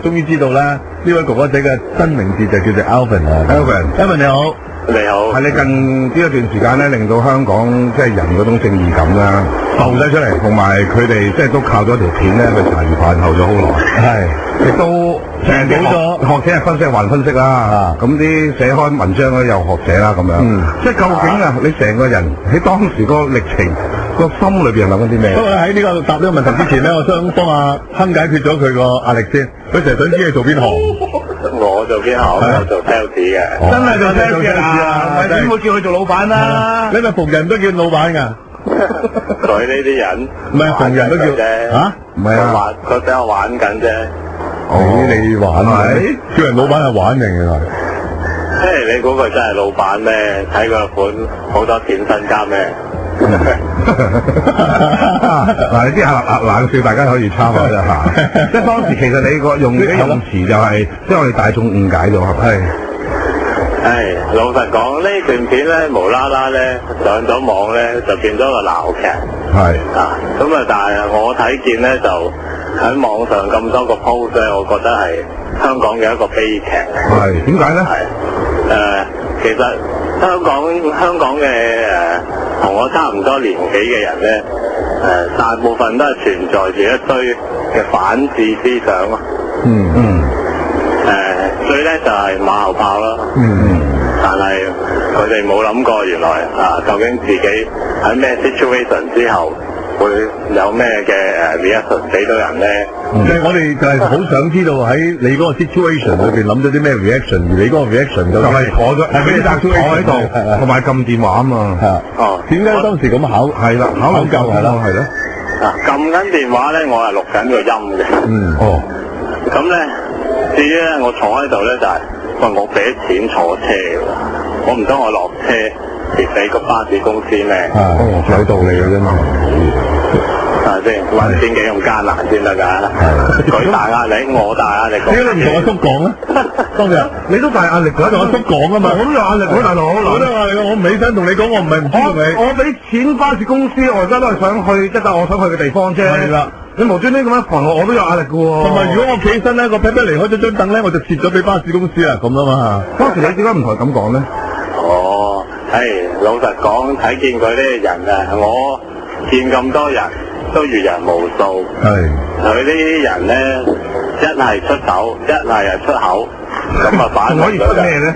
終於知道啦，呢位哥哥仔嘅真名字就叫做 Alvin 啊。Alvin 你好。你好，係你近呢一段時間咧，令到香港即係人嗰種正義感啦浮晒出嚟，同埋佢哋即係都靠咗條片咧，去茶餘飯後咗好耐。係，亦都成咗學者係分析還分析啦。咁啲寫開文章咧又學者啦咁樣。即係究竟啊，你成個人喺當時嗰個歷程個心裏邊諗緊啲咩？不過喺呢個答呢個問題之前咧，我想幫阿亨解決咗佢個壓力先。佢成日想知你做邊行？我做邊行？我做 sales 嘅。真係做 sales 啊！點會叫佢做老闆啦？你咪逢人都叫老闆㗎？佢呢啲人唔係逢人都叫嚇？唔係啊！佢俾我玩緊啫。你玩係？叫人老闆係玩定嘅？你估佢真係老闆咩？睇個款好多錢身家咩？嗱，你啲冷笑大家可以參考一下。即係當時其實你個用嘅用詞就係，即係我哋大眾誤解咗，係咪？老實講，呢段片咧無啦啦咧上咗網咧就變咗個鬧劇。咁啊，但係我睇見咧就喺網上咁多個 post 咧，我覺得係香港嘅一個悲劇。係點解咧？其實香港嘅同我差唔多年紀嘅人咧，大部分都係存在住一堆嘅反智思想咯。最叻就係馬後炮啦。但係佢哋冇諗過原來究竟自己喺咩 situation 之後會有咩嘅reaction 俾到人咧？即係我哋就係好想知道喺你嗰個 situation 裏邊諗咗啲咩 reaction，而你嗰個 reaction 就係坐咗，係俾你坐喺度，同埋撳電話啊嘛。點解當時咁考究係啦？係咯。撳緊電話咧，我係錄緊個音嘅。咁咧，至於咧，我坐喺度咧就係，我俾錢坐車㗎，我唔通我落車蝕俾個巴士公司咩？有道理嘅啫嘛。係咪先？揾錢幾咁艱難先得㗎？佢大壓力，我大壓力。點解你唔同阿叔講咧？當日你都大壓力㗎，同阿叔講啊嘛。我都有壓力㗎，大佬。我都有壓力，我唔起身同你講，我唔係唔知道你。我俾錢巴士公司，我而家都係想去即係我想去嘅地方啫。係啦。你無端端咁樣煩我都有壓力㗎喎。同埋如果我企起身咧，個 pat pat 離開咗張凳咧，我就蝕咗俾巴士公司啦，咁啊嘛。當時你點解唔同佢咁講咧？老實講，睇見佢啲人啊，我見咁多人都閱人無數。佢呢啲人咧，一係出手，一係出口，咁啊反可以出咩咧？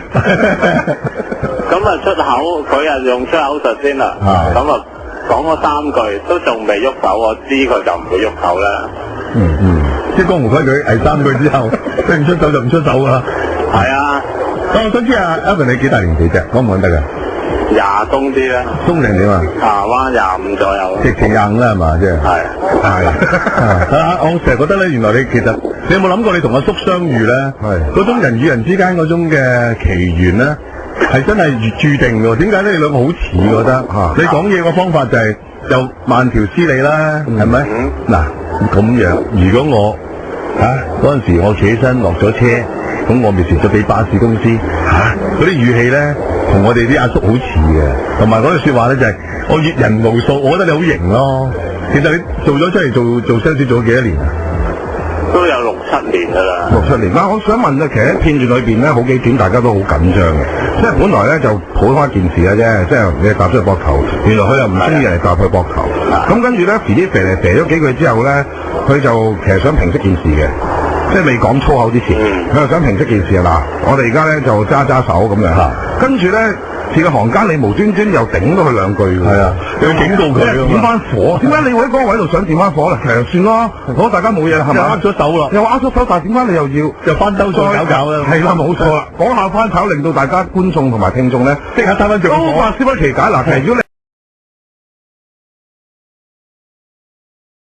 咁啊出口，佢啊用出口術先啦。咁啊講咗3句都仲未喐手，我知佢就唔會喐手啦。即係江湖規矩，係3句之後，佢唔出手就唔出手㗎啦。係啊。我想知啊 Alvin 你幾大年紀啫？講唔講得㗎？20鬆啲啦。鬆定點啊？灣25左右。直情硬啦係嘛？即係。我成日覺得咧，原來你其實你有冇諗過你同阿叔相遇咧？嗰種人與人之間嗰種嘅奇緣咧，係真係註定㗎。點解咧？你兩個好似覺得你講嘢個方法就係又慢條斯理啦，係咪？嗱咁樣，如果我嗰陣時我企起身落咗車，咁我咪蝕咗俾巴士公司嗰啲語氣咧，同我哋啲阿叔好似嘅，同埋嗰句説話咧就係我閱人無數，我覺得你好型咯。其實你做咗出嚟做 sales 做咗幾多年啊？都有6-7年㗎啦。6-7年。嗱，我想問咧，其實喺片段裏邊咧，好幾段大家都好緊張嘅，即係本來咧就普通一件事嘅啫，即係你搭出去膊頭，原來佢又唔中意人哋搭佢膊頭，咁跟住咧肥啲肥嚟肥咗幾句之後咧，佢就其實想平息件事嘅。即係未講粗口之前，佢又想平息件事啊！嗱，我哋而家咧就揸手咁樣，跟住咧似個行家，你無端端又頂咗佢2句㗎。係啊，又警告佢點翻火？點解你會喺嗰個位度想點翻火咧？其實算咯，好大家冇嘢啦，係咪？握咗手啦，又握咗手，但係點解你又翻兜再搞啦？係啦，冇錯啦，講下翻炒，令到大家觀眾同埋聽眾咧即刻三分鐘。都百思不其解嗱，其實如果你